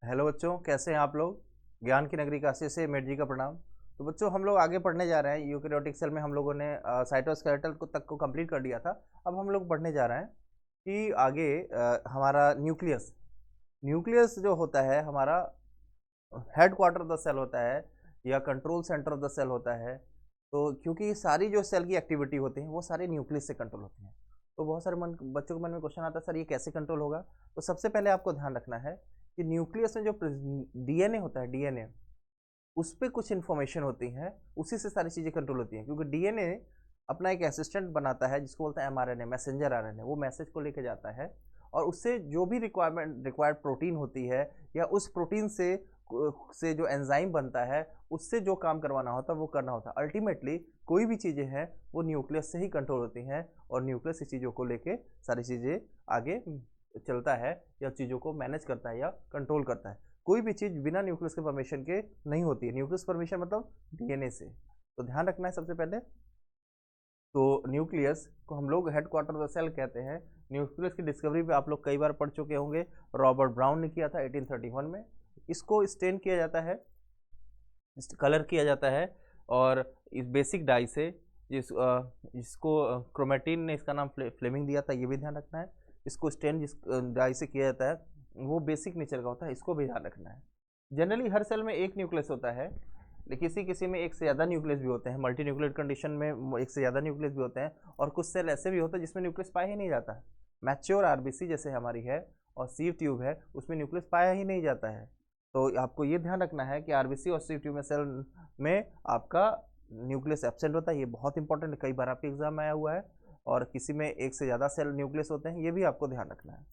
Hello बच्चों, कैसे हैं आप लोग। ज्ञान की नगरी काशी से मेट जी का प्रणाम। तो बच्चों, हम लोग आगे पढ़ने जा रहे हैं। यूकेरियोटिक सेल में हम लोगों ने साइटोस्केलेटल को तक को कंप्लीट कर दिया था। अब हम लोग पढ़ने जा रहे हैं कि आगे हमारा न्यूक्लियस न्यूक्लियस जो होता है हमारा headquarter of the cell होता है या control centre of the cell होता है। तो क्योंकि ये सारी जो सेल की एक्टिविटी होती है वो सारे न्यूक्लियस से कंट्रोल होती हैं। तो बहुत सारे बच्चों के मन में क्वेश्चन आता है, सर ये कैसे कंट्रोल होगा। तो सबसे पहले आपको ध्यान रखना है कि न्यूक्लियस में जो डीएनए होता है, डीएनए उस पर कुछ इन्फॉर्मेशन होती है, उसी से सारी चीज़ें कंट्रोल होती हैं। क्योंकि डीएनए अपना एक असिस्टेंट बनाता है जिसको बोलते हैं एमआरएनए, मैसेंजर आरएनए। वो मैसेज को लेके जाता है और उससे जो भी रिक्वायर्ड प्रोटीन होती है या उस प्रोटीन से जो एंजाइम बनता है उससे जो काम करवाना होता है वो करना होता है। अल्टीमेटली कोई भी चीज़ें हैं वो न्यूक्लियस से ही कंट्रोल होती हैं और न्यूक्लियस इस चीज़ों को लेके सारी चीज़ें आगे चलता है या चीज़ों को मैनेज करता है या कंट्रोल करता है। कोई भी चीज़ बिना न्यूक्लियस के परमिशन के नहीं होती है। न्यूक्लियस परमिशन मतलब डीएनए से। तो ध्यान रखना है सबसे पहले। तो न्यूक्लियस को हम लोग headquarter of the cell कहते हैं। न्यूक्लियस की डिस्कवरी पे आप लोग कई बार पढ़ चुके होंगे। रॉबर्ट ब्राउन ने किया था 1831 में। इसको स्टेन किया जाता है, कलर किया जाता है और इस बेसिक डाई से जिसको क्रोमेटिन ने इसका नाम फ्लेमिंग दिया था, ये भी ध्यान रखना है। इसको स्टेन जिस डाई से किया जाता है वो बेसिक नेचर का होता है, इसको भी ध्यान रखना है। जनरली हर सेल में एक न्यूक्लियस होता है, लेकिन किसी किसी में एक से ज़्यादा न्यूक्लियस भी होते हैं। मल्टी न्यूक्लियर कंडीशन में एक से ज़्यादा न्यूक्लियस भी होते हैं और कुछ सेल ऐसे भी होते हैं जिसमें न्यूक्लियस पाया ही नहीं जाता। मैच्योर आरबीसी जैसे हमारी है और सीव ट्यूब है, उसमें न्यूक्लियस पाया ही नहीं जाता है। तो आपको ये ध्यान रखना है कि आरबीसी और सीव ट्यूब में सेल में आपका न्यूक्लियस एब्सेंट होता है। ये बहुत इंपॉर्टेंट है, कई बार आपके एग्जाम में आया हुआ है। और किसी में एक से ज़्यादा सेल न्यूक्लियस होते हैं, ये भी आपको ध्यान रखना है।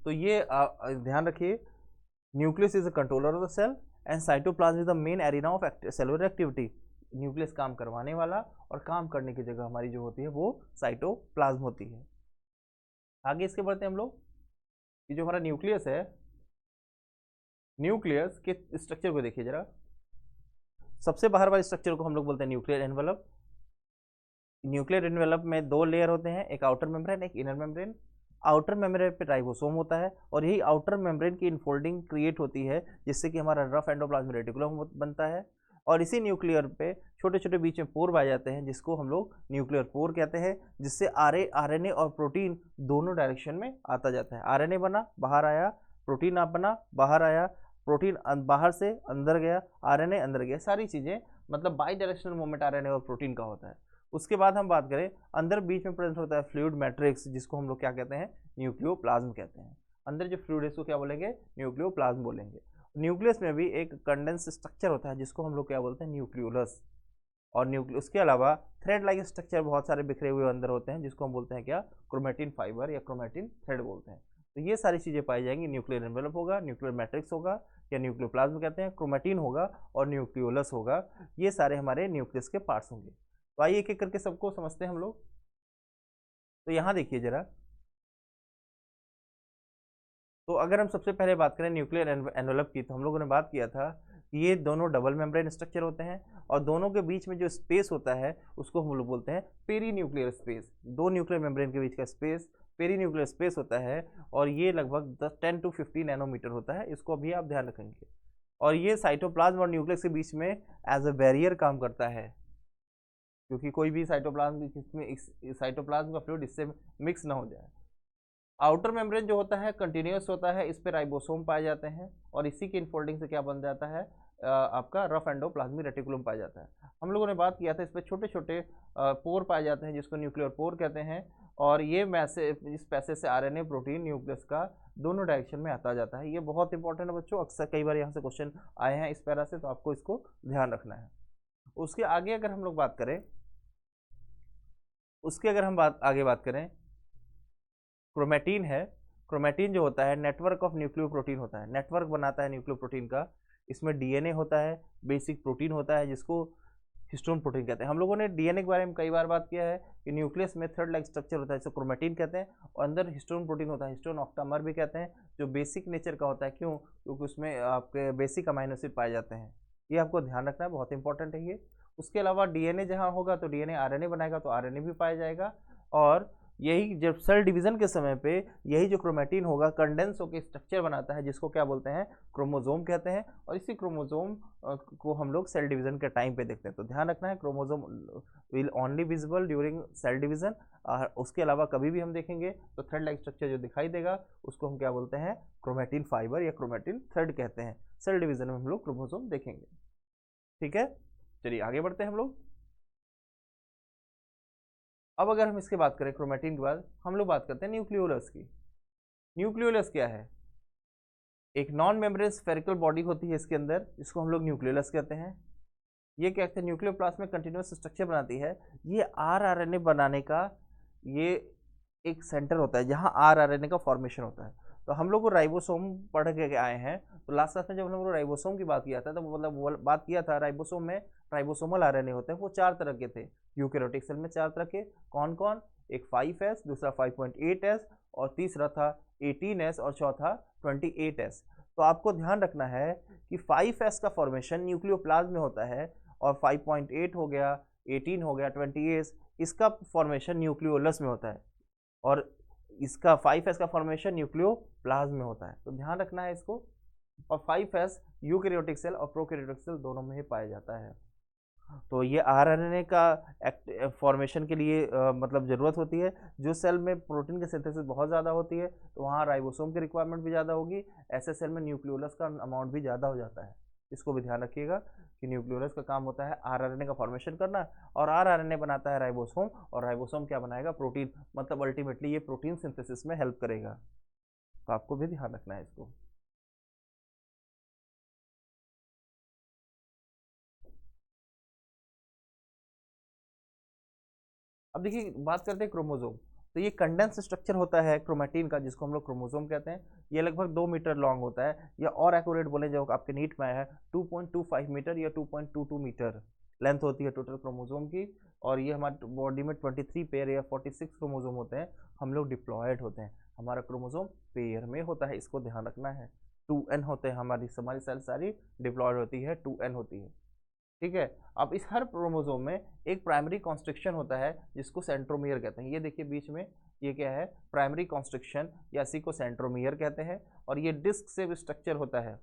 तो ये ध्यान रखिए, nucleus is a controller of the cell and cytoplasm is the main arena of cellular activity. Nucleus काम करवाने वाला और काम करने की जगह हमारी जो होती है वो साइटोप्लाज्म होती है। आगे इसके बढ़ते हैं हम लोग। ये जो हमारा न्यूक्लियस है, न्यूक्लियस के स्ट्रक्चर को देखिए जरा। सबसे बाहर वाले स्ट्रक्चर को हम लोग बोलते हैं न्यूक्लियर एनवेलप। न्यूक्लियर एनवेलप में दो लेयर होते हैं, एक आउटर मेम्ब्रेन एक इनर मेम्ब्रेन। आउटर मेम्ब्रेन पे राइबोसोम होता है और यही आउटर मेम्ब्रेन की इनफोल्डिंग क्रिएट होती है जिससे कि हमारा रफ एंडोप्लाज्मिक रेटिकुलम बनता है। और इसी न्यूक्लियर पे छोटे छोटे बीच में पोर पाए जाते हैं जिसको हम लोग न्यूक्लियर पोर कहते हैं, जिससे आरएनए और प्रोटीन दोनों डायरेक्शन में आता जाता है। आरएनए बना बाहर आया, प्रोटीन आप बना बाहर आया, प्रोटीन बाहर से अंदर गया, आरएनए अंदर गया। सारी चीज़ें मतलब बाई डायरेक्शनल मूवमेंट आरएनए और प्रोटीन का होता है। उसके बाद हम बात करें, अंदर बीच में प्रेजेंट होता है फ्लूइड मैट्रिक्स जिसको हम लोग क्या कहते हैं, न्यूक्लियोप्लाज्म कहते हैं। अंदर जो फ्लूइड है उसको क्या बोलेंगे, न्यूक्लियोप्लाज्म बोलेंगे। न्यूक्लियस में भी एक कंडेंस स्ट्रक्चर होता है जिसको हम लोग क्या बोलते हैं, न्यूक्लियोलस। और न्यूक्लियस के अलावा थ्रेड लाइक स्ट्रक्चर बहुत सारे बिखरे हुए अंदर होते हैं जिसको हम बोलते हैं क्या, क्रोमेटिन फाइबर या क्रोमेटिन थ्रेड बोलते हैं। तो ये सारी चीज़ें पाई जाएंगी। न्यूक्लियर एनवेलप होगा, न्यूक्लियर मैट्रिक्स होगा या न्यूक्लियोप्लाज्म कहते हैं, क्रोमेटिन होगा और न्यूक्लियोलस होगा। ये सारे हमारे न्यूक्लियस के पार्ट्स होंगे। तो आइए एक एक करके सबको समझते हैं हम लोग। तो यहाँ देखिए जरा। तो अगर हम सबसे पहले बात करें न्यूक्लियर एनवेलप की, तो हम लोगों ने बात किया था कि ये दोनों डबल मेम्ब्रेन स्ट्रक्चर होते हैं और दोनों के बीच में जो स्पेस होता है उसको हम लोग बोलते हैं पेरी न्यूक्लियर स्पेस। दो न्यूक्लियर मेम्ब्रेन के बीच का स्पेस पेरी न्यूक्लियर स्पेस होता है और ये लगभग 10 to 15 नैनोमीटर होता है। इसको अभी आप ध्यान रखेंगे। और ये साइटोप्लाज्म और न्यूक्लियस के बीच में एज अ बैरियर काम करता है, क्योंकि कोई भी साइटोप्लाज्म इसमें साइटोप्लाज्म का फ्लूइड इससे मिक्स ना हो जाए। आउटर मेम्ब्रेन जो होता है कंटिन्यूस होता है, इस पे राइबोसोम पाए जाते हैं और इसी की इनफोल्डिंग से क्या बन जाता है, आपका रफ एंडोप्लाज्मिक रेटिकुलम पाया जाता है। हम लोगों ने बात किया था इस पे छोटे छोटे पोर पाए जाते हैं जिसको न्यूक्लियर पोर कहते हैं। और ये मैसेज, इस पैसे से आरएनए प्रोटीन न्यूक्लियस का दोनों डायरेक्शन में आता जाता है। ये बहुत इंपॉर्टेंट है बच्चों, अक्सर कई बार यहाँ से क्वेश्चन आए हैं इस पैरा से, तो आपको इसको ध्यान रखना है। उसके आगे अगर हम लोग बात करें, उसके अगर हम आगे बात करें, क्रोमेटिन है। क्रोमेटिन जो होता है नेटवर्क ऑफ न्यूक्लियोप्रोटीन होता है, नेटवर्क बनाता है न्यूक्लियोप्रोटीन का। इसमें डीएनए होता है, बेसिक प्रोटीन होता है जिसको हिस्टोन प्रोटीन कहते हैं। हम लोगों ने डीएनए के बारे में कई बार बात किया है कि न्यूक्लियस में थ्रेड लाइक स्ट्रक्चर होता है जिसको क्रोमेटिन कहते हैं और अंदर हिस्टोन प्रोटीन होता है, हिस्टोन ऑक्टामर भी कहते हैं, जो बेसिक नेचर का होता है। क्यों, क्योंकि उसमें आपके बेसिक अमाइनो एसिड पाए जाते हैं। ये आपको ध्यान रखना है, बहुत इंपॉर्टेंट है ये। उसके अलावा डीएनए जहाँ होगा तो डीएनए आरएनए बनाएगा तो आरएनए भी पाया जाएगा। और यही जब सेल डिवीजन के समय पे यही जो क्रोमेटिन होगा कंडेंस होकर स्ट्रक्चर बनाता है, जिसको क्या बोलते हैं, क्रोमोजोम कहते हैं। और इसी क्रोमोजोम को हम लोग सेल डिवीजन के टाइम पे देखते हैं। तो ध्यान रखना है, chromosome will only visible during cell division, और उसके अलावा कभी भी हम देखेंगे तो थ्रेड लाइक स्ट्रक्चर जो दिखाई देगा उसको हम क्या बोलते हैं, क्रोमेटिन फाइबर या क्रोमेटिन थ्रेड कहते हैं। सेल डिवीजन में हम लोग क्रोमोजोम देखेंगे। ठीक है, चलिए आगे बढ़ते हैं हम लोग। अब अगर हम इसके बात करें क्रोमेटिन के बाद, हम लोग बात करते हैं न्यूक्लियोलस की। न्यूक्लियोलस क्या है, एक नॉन मेम्ब्रेन स्फेरिकल बॉडी होती है इसके अंदर, इसको हम लोग न्यूक्लियोलस कहते हैं। ये क्या कहते हैं, न्यूक्लियोप्लास्ट में कंटिन्यूस स्ट्रक्चर बनाती है। ये आरआरएनए बनाने का ये एक सेंटर होता है जहाँ आरआरएनए का फॉर्मेशन होता है। तो हम लोग को राइबोसोम पढ़ के आए हैं, तो लास्ट क्लास में जब हम लोग राइबोसोम की बात किया था तो मतलब वो बात किया था राइबोसोम में राइबोसोमल आरएनए होते हैं, वो 4 तरह के थे। यूकेरियोटिक सेल में 4 तरह के, कौन कौन, एक 5s, दूसरा 5.8s, और तीसरा था 18s, और चौथा 28s। तो आपको ध्यान रखना है कि 5s का फॉर्मेशन न्यूक्लियोप्लाज्म में होता है, और 5.8 हो गया, 18 हो गया, 28 इसका फॉर्मेशन न्यूक्लियोलस में होता है, और इसका 5s का फॉर्मेशन न्यूक्लियोप्लाज्म में होता है। तो ध्यान रखना है इसको। और 5s यूकेरियोटिक सेल और प्रोकैरियोटिक सेल दोनों में ही पाया जाता है। तो ये आरएनए का फॉर्मेशन के लिए मतलब ज़रूरत होती है। जो सेल में प्रोटीन की सिंथेसिस बहुत ज़्यादा होती है तो वहाँ राइबोसोम की रिक्वायरमेंट भी ज़्यादा होगी, ऐसे सेल में न्यूक्लियोलस का अमाउंट भी ज़्यादा हो जाता है। इसको भी ध्यान रखिएगा कि न्यूक्लियोलस का काम होता है आरआरएनए का फॉर्मेशन करना, और आरआरएनए बनाता है राइबोसोम, और राइबोसोम क्या बनाएगा, प्रोटीन, मतलब अल्टीमेटली ये प्रोटीन सिंथेसिस में हेल्प करेगा। तो आपको भी ध्यान रखना है इसको। अब देखिए बात करते हैं क्रोमोजोम। तो ये कंडेंस स्ट्रक्चर होता है क्रोमेटिन का, जिसको हम लोग क्रोमोजोम कहते हैं। ये लगभग 2 मीटर लॉन्ग होता है, या और एक्यूरेट बोले जो आपके नीट में आया है 2.25 मीटर या 2.22 मीटर लेंथ होती है टोटल क्रोमोजोम की। और ये हमारे बॉडी में 23 पेयर या 46 क्रोमोजोम होते हैं, हम लोग डिप्लॉयड होते हैं। हमारा क्रोमोजोम पेयर में होता है, इसको ध्यान रखना है। 2n होते हैं, हमारी सेल सारी डिप्लॉयड होती है, 2n होती है। ठीक है, अब इस हर क्रोमोसोम में एक प्राइमरी कॉन्स्ट्रिक्शन होता है जिसको सेंट्रोमियर कहते हैं। ये देखिए बीच में ये क्या है, प्राइमरी कॉन्स्ट्रिक्शन, या इसी को सेंट्रोमियर कहते हैं। और ये डिस्क से स्ट्रक्चर होता है,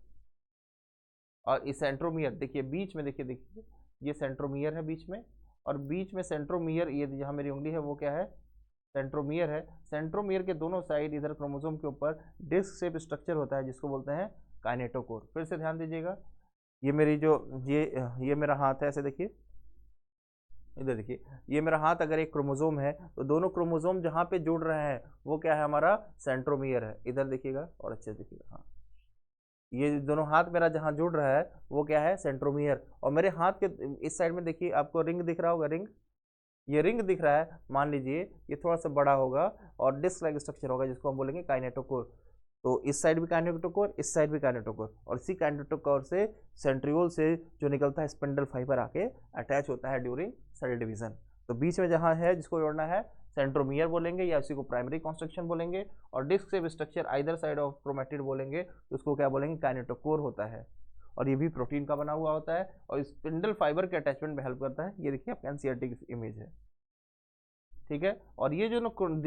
और इस सेंट्रोमियर देखिए बीच में, देखिए देखिए ये सेंट्रोमियर है बीच में, और बीच में सेंट्रोमियर, ये जहाँ मेरी उंगली है वो क्या है, सेंट्रोमियर है। सेंट्रोमियर के दोनों साइड इधर क्रोमोसोम के ऊपर डिस्क शेप स्ट्रक्चर होता है जिसको बोलते हैं काइनेटोकोर। फिर से ध्यान दीजिएगा, ये मेरी जो ये मेरा हाथ है, ऐसे देखिए, इधर देखिए, ये मेरा हाथ अगर एक क्रोमोसोम है तो दोनों क्रोमोसोम जहाँ पे जुड़ रहे हैं वो क्या है, हमारा सेंट्रोमियर है। इधर देखिएगा और अच्छे से देखिएगा, हाँ, ये दोनों हाथ मेरा जहाँ जुड़ रहा है वो क्या है, सेंट्रोमियर। और मेरे हाथ के इस साइड में देखिए, आपको रिंग दिख रहा होगा, रिंग, ये रिंग दिख रहा है, मान लीजिए ये थोड़ा सा बड़ा होगा और डिस्क लाइक स्ट्रक्चर होगा जिसको हम बोलेंगे काइनेटोकोर। तो इस साइड भी काइनेटोकोर, इस साइड भी काइनेटोकोर, और इसी काइनेटोकोर से सेंट्रियोल से जो निकलता है स्पिंडल फाइबर आके अटैच होता है ड्यूरिंग सेल डिवीजन। तो बीच में जहाँ है जिसको जोड़ना है सेंट्रोमियर बोलेंगे, या उसी को प्राइमरी कॉन्स्ट्रक्शन बोलेंगे। और डिस्क से structure either side of chromatid बोलेंगे तो उसको क्या बोलेंगे, काइनेटोकोर होता है। और ये भी प्रोटीन का बना हुआ होता है और स्पिंडल फाइबर के अटैचमेंट में हेल्प करता है। ये देखिए आपका एनसीईआरटी की इमेज है, ठीक है। और ये जो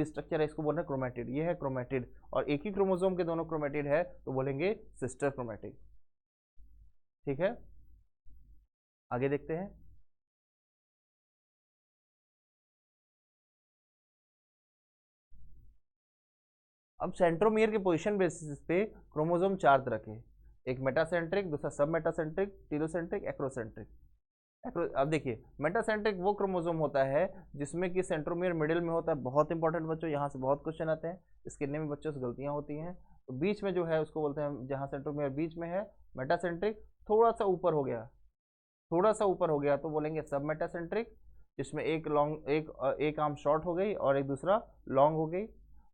स्ट्रक्चर है इसको बोल रहे हैं क्रोमेटिड, ये है क्रोमेटिड। और एक ही क्रोमोसोम के दोनों क्रोमेटिड है तो बोलेंगे सिस्टर क्रोमेटिड, ठीक है। आगे देखते हैं। अब सेंट्रोमियर के पोजीशन बेसिस पे क्रोमोसोम 4 तरह के, एक मेटासेंट्रिक, दूसरा सब मेटासेंट्रिक, टीलोसेंट्रिक, एक्रोसेंट्रिक। अब देखिए मेटासेंट्रिक वो क्रोमोसोम होता है जिसमें कि सेंट्रोमियर मिडिल में होता है। बहुत इंपॉर्टेंट बच्चों, यहाँ से बहुत क्वेश्चन आते हैं, इसके में बच्चों से गलतियाँ होती हैं। तो बीच में जो है उसको बोलते हैं, जहाँ सेंट्रोमियर बीच में है मेटासेंट्रिक, थोड़ा सा ऊपर हो गया, थोड़ा सा ऊपर हो गया तो बोलेंगे सब मेटासेंट्रिक, जिसमें एक लॉन्ग, एक आर्म शॉर्ट हो गई और एक दूसरा लॉन्ग हो गई।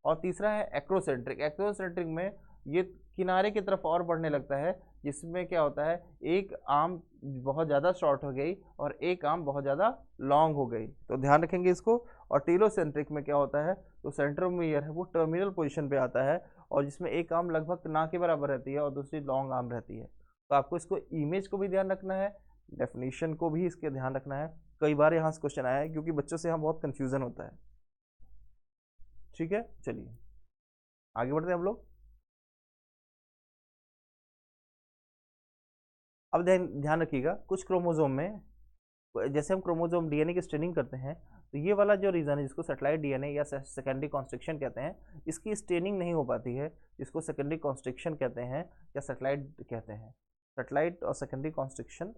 और तीसरा है एक्रोसेंट्रिक। एक्रोसेंट्रिक में ये किनारे की तरफ और बढ़ने लगता है, जिसमें क्या होता है, एक आर्म बहुत ज़्यादा शॉर्ट हो गई और एक आर्म बहुत ज़्यादा लॉन्ग हो गई, तो ध्यान रखेंगे इसको। और टीलोसेंट्रिक में क्या होता है, तो सेंट्रोमियर है वो टर्मिनल पोजीशन पे आता है, और जिसमें एक आर्म लगभग ना के बराबर रहती है और दूसरी लॉन्ग आर्म रहती है। तो आपको इसको इमेज को भी ध्यान रखना है, डेफिनेशन को भी इसके ध्यान रखना है। कई बार यहाँ से क्वेश्चन आया है क्योंकि बच्चों से यहाँ बहुत कन्फ्यूज़न होता है। ठीक है, चलिए आगे बढ़ते हैं हम लोग। अब ध्यान ध्यान रखिएगा, कुछ क्रोमोसोम में जैसे हम क्रोमोसोम डीएनए की स्टेनिंग करते हैं, तो ये वाला जो रीजन है जिसको सेटेलाइट डीएनए या सेकेंडरी कॉन्स्ट्रिक्शन कहते हैं, इसकी स्टेनिंग नहीं हो पाती है, जिसको सेकेंडरी कॉन्स्ट्रिक्शन कहते हैं या सेटेलाइट कहते हैं, सेटेलाइट और सेकेंडरी कॉन्स्ट्रिक्शन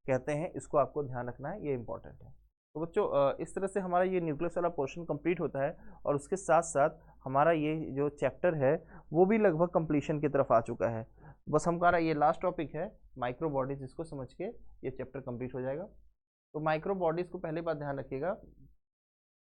कहते हैं। इसको आपको ध्यान रखना है, ये इंपॉर्टेंट है। तो बच्चों इस तरह से हमारा ये न्यूक्लियस वाला पोर्शन कंप्लीट होता है, और उसके साथ साथ हमारा ये जो चैप्टर है वो भी लगभग कंप्लीशन की तरफ आ चुका है। बस हमारा ये लास्ट टॉपिक है माइक्रो बॉडीज, इसको समझ के ये चैप्टर कंप्लीट हो जाएगा। तो माइक्रो बॉडीज को पहले बात ध्यान रखिएगा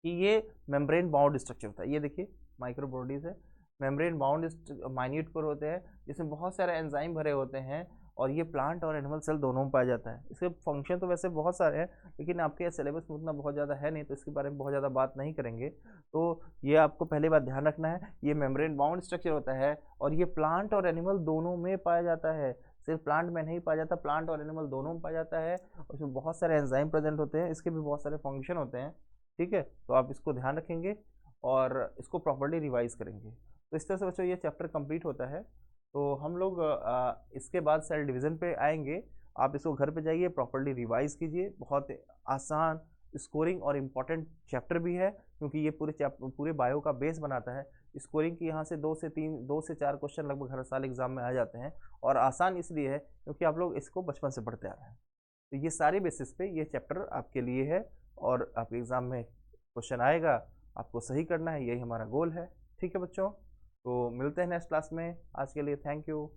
कि ये मेम्ब्रेन बाउंड स्ट्रक्चर होता है। ये देखिए माइक्रो बॉडीज है, मेम्ब्रेन बाउंड माइन्यूट पर होते हैं, जिसमें बहुत सारे एंजाइम भरे होते हैं, और ये प्लांट और एनिमल सेल दोनों में पाया जाता है। इसके फंक्शन तो वैसे बहुत सारे हैं, लेकिन आपके सिलेबस में उतना बहुत ज़्यादा है नहीं, तो इसके बारे में बहुत ज़्यादा बात नहीं करेंगे। तो ये आपको पहले बात ध्यान रखना है, ये मेम्ब्रेन बाउंड स्ट्रक्चर होता है, और ये प्लांट और एनिमल दोनों में पाया जाता है, सिर्फ प्लांट में नहीं पाया जाता, प्लांट और एनिमल दोनों में पाया जाता है। और इसमें बहुत सारे एंजाइम प्रेजेंट होते हैं, इसके भी बहुत सारे फंक्शन होते हैं। ठीक है, तो आप इसको ध्यान रखेंगे और इसको प्रॉपर्ली रिवाइज करेंगे। तो इस तरह से बच्चों ये चैप्टर कंप्लीट होता है। तो हम लोग इसके बाद सेल डिवीज़न पे आएंगे। आप इसको घर पे जाइए, प्रॉपर्ली रिवाइज कीजिए। बहुत आसान, स्कोरिंग और इम्पॉर्टेंट चैप्टर भी है, क्योंकि ये पूरे बायो का बेस बनाता है। स्कोरिंग की यहाँ से 2 से 4 क्वेश्चन लगभग हर साल एग्जाम में आ जाते हैं, और आसान इसलिए है क्योंकि आप लोग इसको बचपन से पढ़ते आ रहे हैं। तो ये सारे बेसिस पे ये चैप्टर आपके लिए है, और आपके एग्ज़ाम में क्वेश्चन आएगा, आपको सही करना है, यही हमारा गोल है। ठीक है बच्चों, तो मिलते हैं नेक्स्ट क्लास में। आज के लिए थैंक यू।